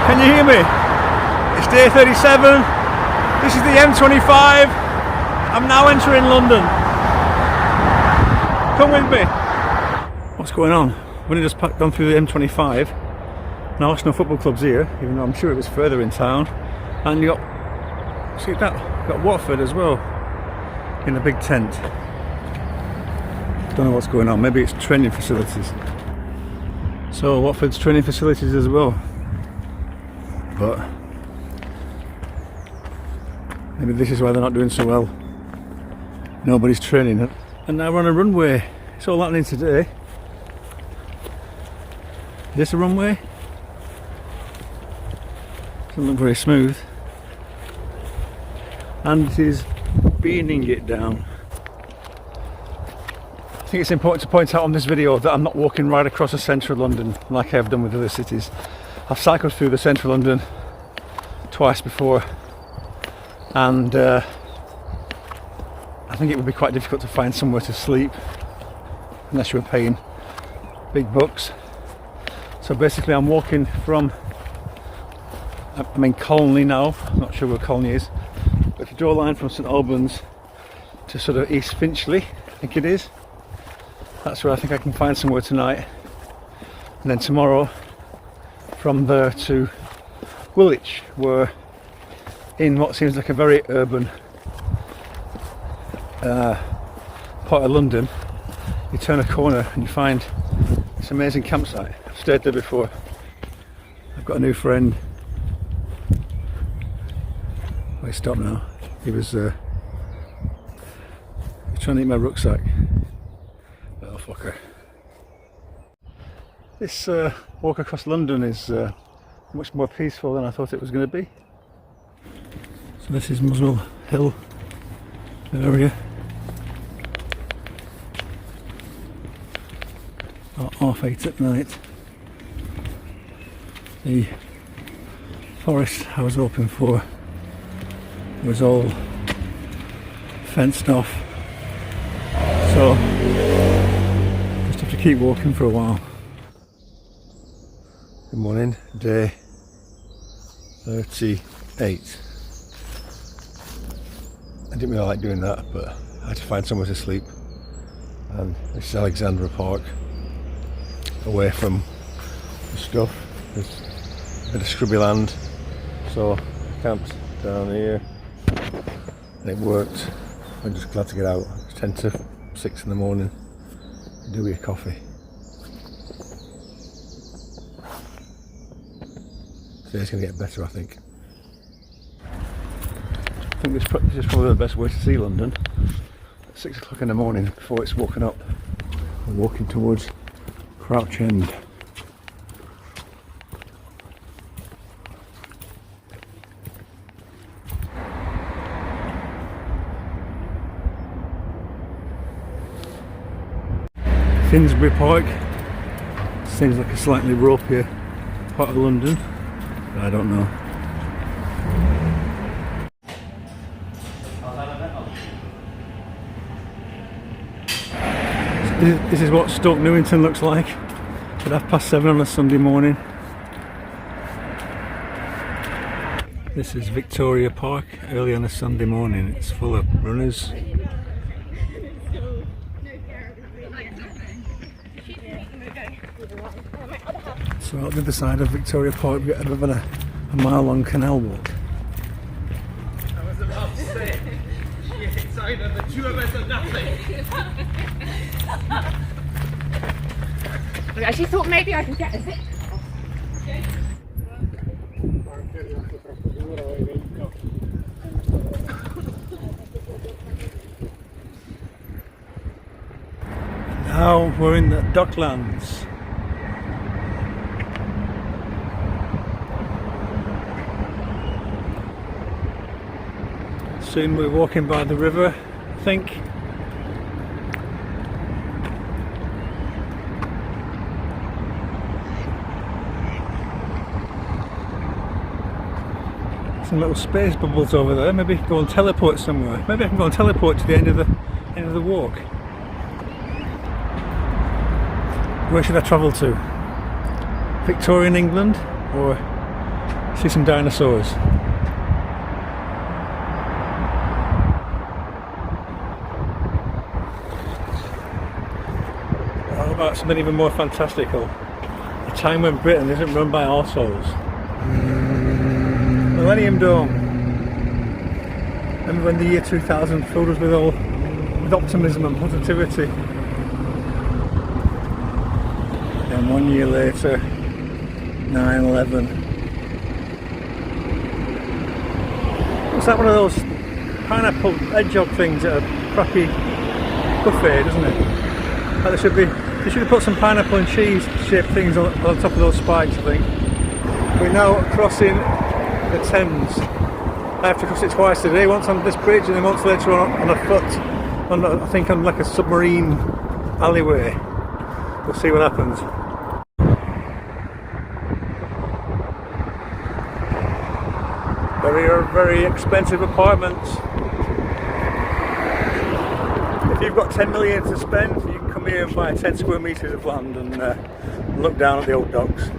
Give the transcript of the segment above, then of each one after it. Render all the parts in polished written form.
Can you hear me? It's day 37. This is the M25. I'm now entering London. Come with me. What's going on? We've only just gone through the M25. Now Arsenal Football Club's here, even though I'm sure it was further in town. And you got, see that? You got Watford as well in a big tent. Don't know what's going on. Maybe it's training facilities. So Watford's training facilities as well. But maybe this is why they're not doing so well. Nobody's training. And now we're on a runway. It's all happening today. Is this a runway? Doesn't look very smooth. And it is beaning it down. I think it's important to point out on this video that I'm not walking right across the centre of London like I've done with other cities. I've cycled through the centre of London twice before, and I think it would be quite difficult to find somewhere to sleep unless you were paying big bucks. So basically I'm walking from, I'm in Colney now, I'm not sure where Colney is, but if you draw a line from St Albans to sort of East Finchley, I think it is, that's where I think I can find somewhere tonight. And then tomorrow from there to Woolwich, we're in what seems like a very urban part of London. You turn a corner and you find this amazing campsite. I've stayed there before. I've got a new friend. Wait, stop now. He was trying to eat my rucksack. Little fucker. This walk across London is much more peaceful than I thought it was going to be. So this is Muswell Hill area. About 8:30 at night. The forest I was hoping for was all fenced off, so just have to keep walking for a while. Good morning, day 38. I didn't really like doing that, but I had to find somewhere to sleep. And this is Alexandra Park, away from the stuff. There's a bit of scrubby land, so I camped down here and it worked. I'm just glad to get out. It's 10 to 6 in the morning. Do your coffee. Today's going to get better, I think. I think this is probably the best way to see London. At 6 o'clock in the morning before it's woken up. We're walking towards Crouch End. Finsbury Park seems like a slightly ropier part of London, but I don't know. This is what Stoke Newington looks like at 7:30 on a Sunday morning. This is Victoria Park early on a Sunday morning. It's full of runners. So out the other side of Victoria Park, we've got a bit of a mile-long canal walk. I was about to say, shit, so either the two of us or nothing. I actually thought maybe I could get a zip. Now we're in the Docklands. Soon we're walking by the river, I think. Some little space bubbles over there. Maybe go and teleport somewhere. Maybe I can go and teleport to the end of the walk. Where should I travel to? Victorian England or See some dinosaurs. How about something even more fantastical? A time when Britain isn't run by arseholes. Millennium Dome. Remember when the year 2000 filled us with optimism and positivity? Then 1 year later, 9/11. Looks like one of those pineapple hedgehog things at a crappy buffet, doesn't it? Like they should have put some pineapple and cheese shaped things on top of those spikes, I think. We're now crossing the Thames. I have to cross it twice today, once on this bridge and then once later on a foot, I think on like a submarine alleyway. We'll see what happens. Very expensive apartments. If you've got 10 million to spend, you can come here and buy 10 square metres of land and look down at the old docks.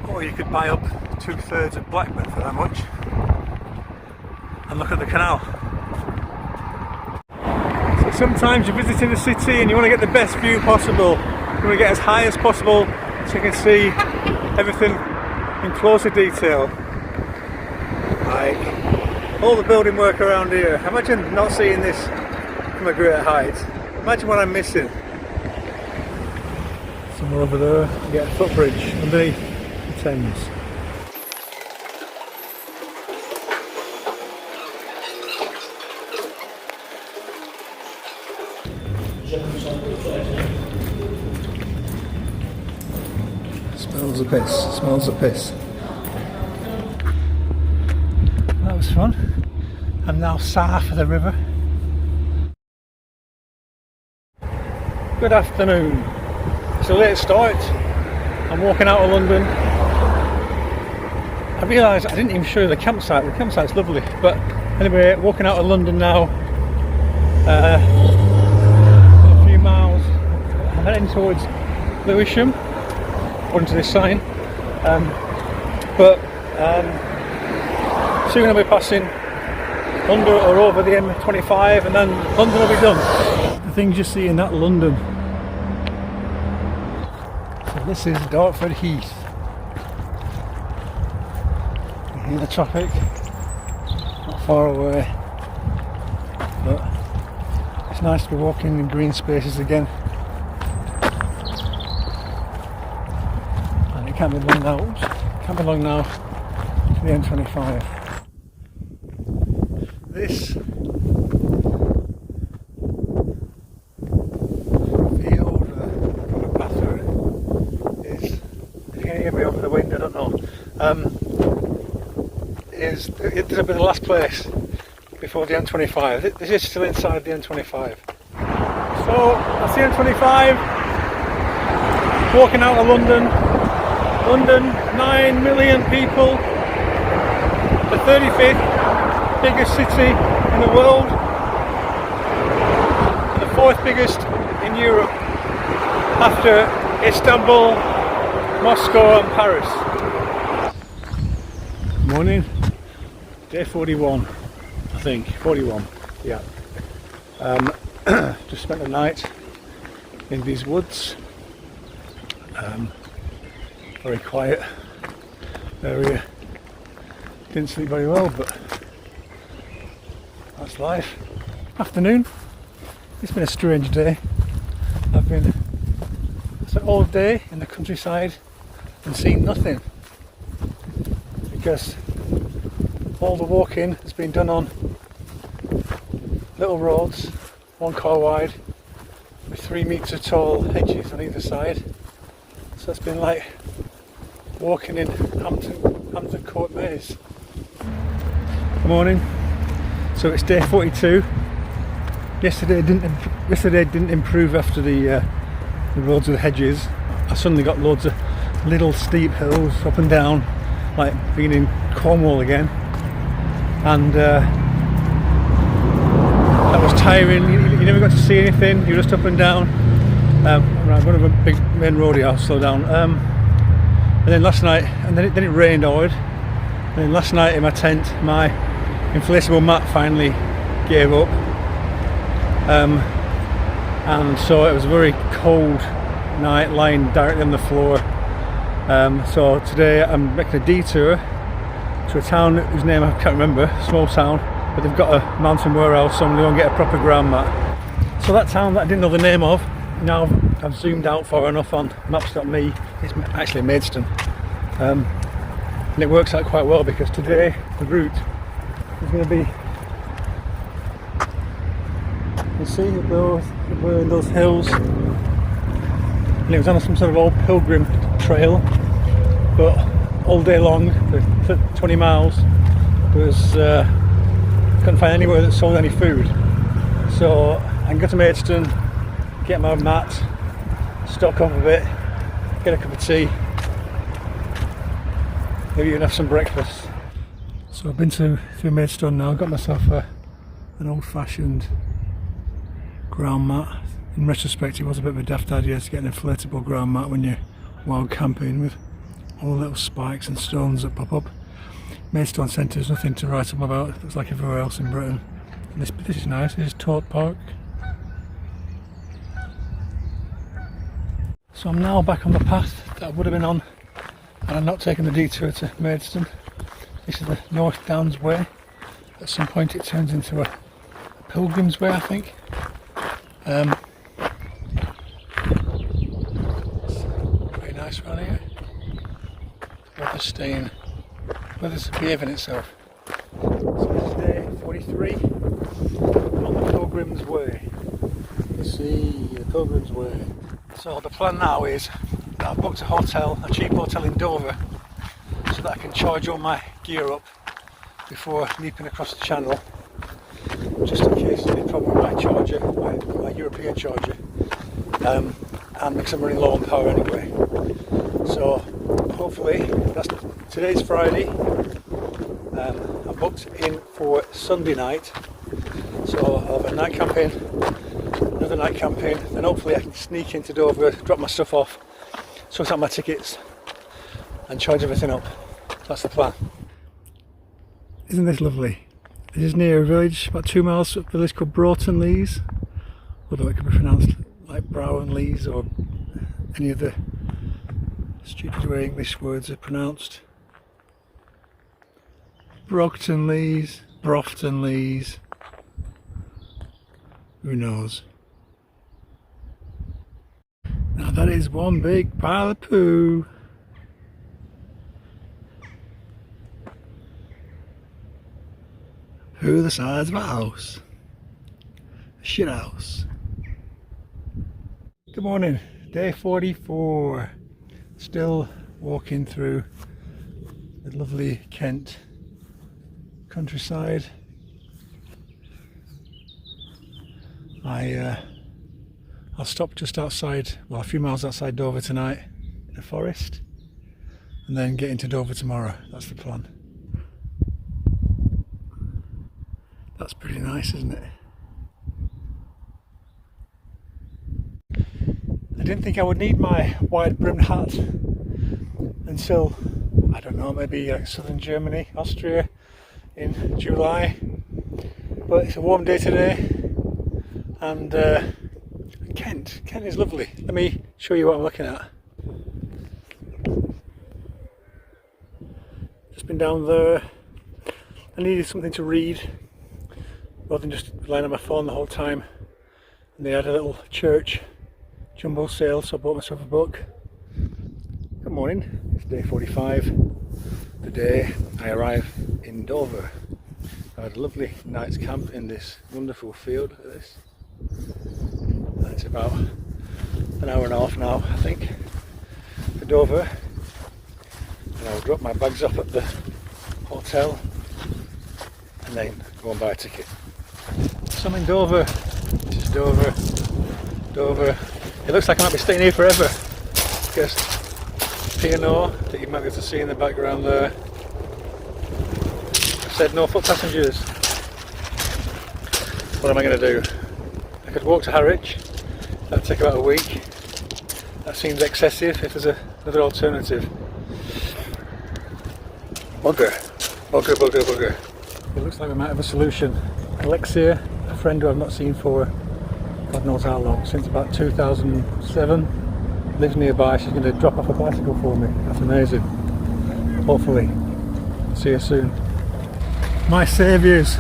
Or you could buy up 2/3 of Blackburn for that much and look at the canal. So sometimes you're visiting a city and you want to get the best view possible. You want to get as high as possible so you can see everything in closer detail. Like all the building work around here. Imagine not seeing this from a greater height. Imagine what I'm missing. Somewhere over there, you get a footbridge underneath the Thames. Smells of piss, smells of piss. That was fun. I'm now south of the river. Good afternoon. It's a late start. I'm walking out of London. I realised I didn't even show you the campsite. The campsite's lovely. But anyway, walking out of London now. A few miles. I'm heading towards Lewisham, according to this sign. Soon I'll be passing under or over the M25 and then London will be done. The things you see in that London. So this is Dartford Heath. You hear the traffic, not far away, but it's nice to be walking in green spaces again. And it can't be long now, can't be long now to the M25. This field, a path through is, if you can hear me over the wind, I don't know, it'll be the last place before the M25. This is still inside the M25. So that's the M25, walking out of London. London, 9 million people, the 35th biggest city in the world, and the 4th biggest in Europe after Istanbul, Moscow and Paris. Morning, day 41, I think, 41, yeah. Just spent the night in these woods, very quiet area, didn't sleep very well, but that's life. Afternoon. It's been a strange day. I've been all day in the countryside and seen nothing because all the walking has been done on little roads, 1 car wide, with 3 metre tall hedges on either side. So it's been like walking in Hampton Court Maze. Good morning. So it's day 42. Yesterday didn't improve after the roads with the hedges. I suddenly got loads of little steep hills up and down, like being in Cornwall again, and that was tiring. You never got to see anything. You're just up and down. Right, one of a big main road here, I'll slow down. And then last night, and then it rained hard. And then last night in my tent, my inflatable mat finally gave up. And so it was a very cold night, lying directly on the floor. So today I'm making a detour to a town whose name I can't remember, small town, but they've got a mountain warehouse, so I'm going to go and get a proper ground mat. So that town that I didn't know the name of, now I've zoomed out far enough on maps.me, it's actually Maidstone. And it works out quite well because today the route is going to be, you see in those hills, and it was on some sort of old pilgrim trail, but all day long for 20 miles there was couldn't find anywhere that sold any food, so I can go to Maidstone, get my mat, stock up a bit, get a cup of tea, maybe even have some breakfast. So I've been through Maidstone now, got myself an old-fashioned ground mat. In retrospect, it was a bit of a daft idea to get an inflatable ground mat when you're wild camping with all the little spikes and stones that pop up. Maidstone Centre is nothing to write home about, it looks like everywhere else in Britain. And this is nice, this is Dartford Park. So I'm now back on the path that I would have been on, and I'm not taking the detour to Maidstone. This is the North Downs Way. At some point it turns into a pilgrim's way, I think. Very nice around here. Weather's behaving itself. So this is day 43 on the Pilgrim's Way. You see the Pilgrim's Way. So the plan now is that I've booked a cheap hotel in Dover, so that I can charge all my gear up before leaping across the channel, just in case there's any problem with my charger, my European charger, and because I'm running low on power anyway. So hopefully, today's Friday, I'm booked in for Sunday night, so I'll have a night camping, another night camping, then hopefully I can sneak into Dover, drop my stuff off, sort out my tickets and charge everything up. That's the plan. Isn't this lovely? This is near a village, about 2 miles up, a village called Broughton Lees, although it could be pronounced like Brown Lees or any of the stupid way English words are pronounced. Brogton Lees, Brofton Lees, who knows? Now that is one big pile of poo. Poo the size of a house. A shit house. Good morning, day 44. Still walking through the lovely Kent countryside. I'll stop just outside, well, a few miles outside Dover tonight in a forest, and then get into Dover tomorrow. That's the plan. That's pretty nice, isn't it? I didn't think I would need my wide brimmed hat until, I don't know, maybe southern Germany, Austria in July. But it's a warm day today, and Kent is lovely. Let me show you what I'm looking at. Just been down there. I needed something to read rather than just relying on my phone the whole time, and they had a little church jumbo sale, so I bought myself a book. Good morning, it's day 45, the day I arrive in Dover. I had a lovely night's camp in this wonderful field. Look at this. It's about an hour and a half now, I think, for Dover, and I'll drop my bags off at the hotel and then go and buy a ticket. So I'm in Dover. This is Dover. It looks like I might be staying here forever, because P&O that you might be able to see in the background there, I said no foot passengers. What am I going to do? I could walk to Harwich, that'd take about a week, that seems excessive. If there's another alternative. Bugger. It looks like we might have a solution. Alexia, a friend who I've not seen for God knows how long, since about 2007, lives nearby. She's going to drop off a bicycle for me. That's amazing. Hopefully. See you soon. My saviours.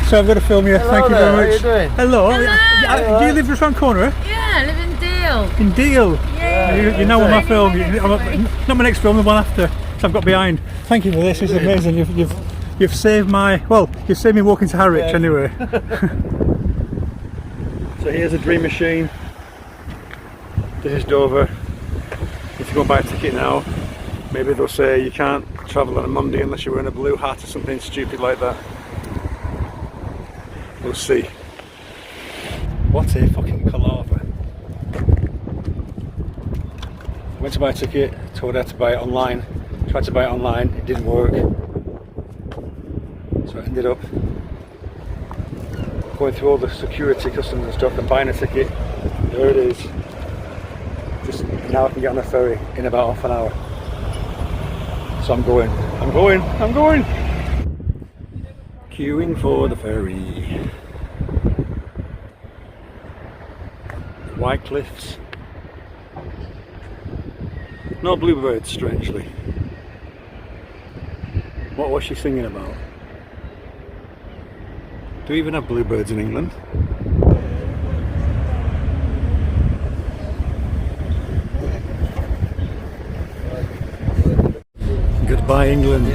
So I've got to film you. Hello Thank you very much. How are you doing? Hello. Hello. Do you live just around the corner? Yeah, I live in Deal. In Deal. Yeah. You know what my film. Anyway. Not my next film, the one after. So I've got behind. Thank you for this. It's amazing. You've saved my. Well, you've saved me walking to Harwich anyway. So here's a dream machine. This is Dover. If you go and buy a ticket now, maybe they'll say you can't travel on a Monday unless you're wearing a blue hat or something stupid like that. We'll see. What a fucking palaver. I went to buy a ticket, told her to buy it online. Tried to buy it online, it didn't work. So I ended up going through all the security customs and stuff and buying a ticket. There it is. Just now I can get on a ferry in about half an hour. So I'm going. Queuing for the ferry. White cliffs. No bluebirds, strangely. What was she singing about? Do we even have bluebirds in England? Goodbye, England.